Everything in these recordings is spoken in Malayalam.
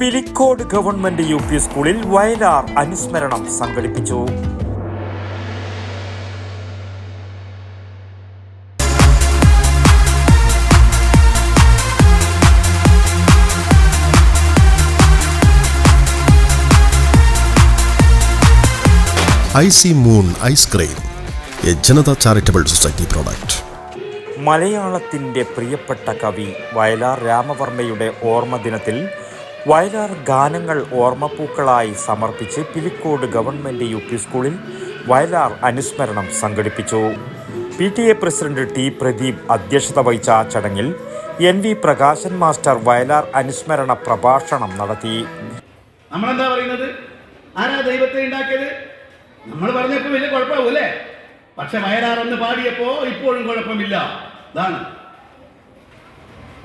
പിലിക്കോട് ഗവൺമെന്റ് UP സ്കൂളിൽ വയലാർ അനുസ്മരണം സംഘടിപ്പിച്ചു. Icy moon ice cream, A Janata charitable society product. മലയാളത്തിൻ്റെ പ്രിയപ്പെട്ട കവി വയലാർ രാമവർമ്മയുടെ ഓർമ്മദിനത്തിൽ വയലാർ ഗാനങ്ങൾ ഓർമ്മപ്പൂക്കളായി സമർപ്പിച്ച് പിലിക്കോട് ഗവൺമെന്റ് UP സ്കൂളിൽ വയലാർ അനുസ്മരണം സംഘടിപ്പിച്ചു. PTA president T. പ്രദീപ് അധ്യക്ഷത വഹിച്ച ചടങ്ങിൽ NV പ്രകാശൻ മാസ്റ്റർ വയലാർ അനുസ്മരണ പ്രഭാഷണം നടത്തി. നമ്മളെന്താ പറയുന്നത്? ആരാ ദൈവത്തെ ഉണ്ടാക്കിയത്? നമ്മൾ പറഞ്ഞപ്പോ വലിയ കുഴപ്പമാവൂല്ലേ? പക്ഷെ വയലാർ ഒന്ന് പാടിയപ്പോ ഇപ്പോഴും കുഴപ്പമില്ല. ഇതാണ്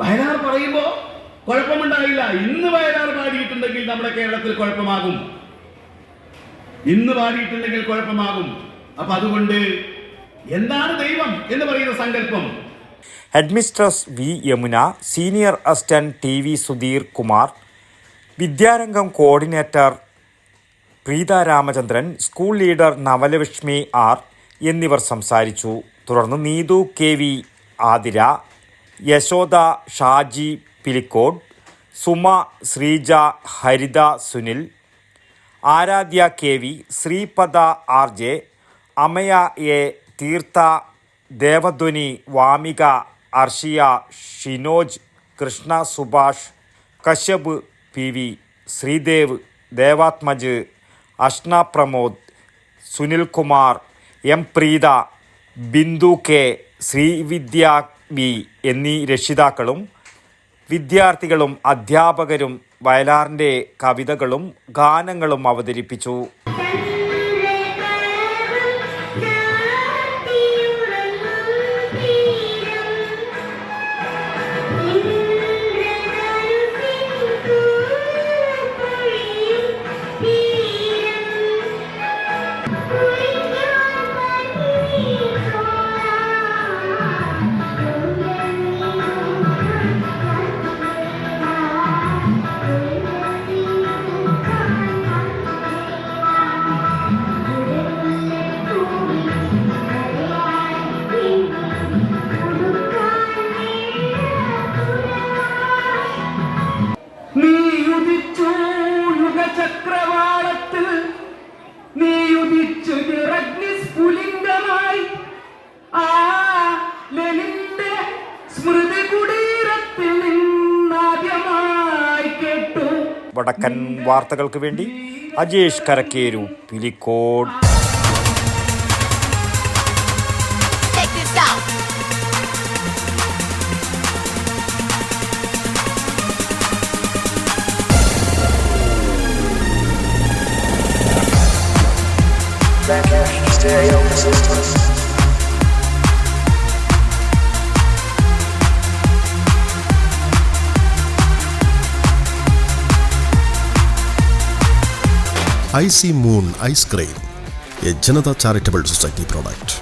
വയലാർ പറയുമ്പോ കുഴപ്പമുണ്ടായില്ല. ഇന്ന് വയലാർ പാടിയിട്ടുണ്ടെങ്കിൽ നമ്മുടെ കേരളത്തിൽ കുഴപ്പമാകും. ഇന്ന് പാടിയിട്ടുണ്ടെങ്കിൽ കുഴപ്പമാകും. അപ്പൊ അതുകൊണ്ട് എന്താണ് ദൈവം എന്ന് പറയുന്ന സങ്കല്പം? Headmistress V. Yamuna, senior assistant TV. Sudheer Kumar, Vidyarangam coordinator Preetha Ramachandran, school leader Navalakshmi R എന്നിവർ സംസാരിച്ചു. തുടർന്ന് Neethu KV, Athira, Yashoda, Shaji Pilicode, Suma, Sreeja, Haritha, Sunil, Aaradhya KV, Sripada RJ, Amaya A, Theertha, ദേവധ്വനി, Vamika, Arshiya, Shinoj, Krishna, Subhash, Kashyap PV, Sreedev, ദേവാത്മജ്, Ashna Pramod, Sunil Kumar, M. Preetha, Bindu K, Srividya B എന്നീ രക്ഷിതാക്കളും വിദ്യാർത്ഥികളും അധ്യാപകരും വയലാറിൻ്റെ കവിതകളും ഗാനങ്ങളും അവതരിപ്പിച്ചു. ചക്രവാളത്തിൽ നീയുദിച്ചു സ്ഫുലിംഗമായി ആ ലെനിന്റെ സ്മൃതി കുടീരത്തിൽ നിന്നാദ്യമായി കേട്ടു. വടക്കൻ വാർത്തകൾക്ക് വേണ്ടി Ajesh Karakkeru, Pilicode. Stereo Resistance. Icy moon ice cream, A Janata charitable society product.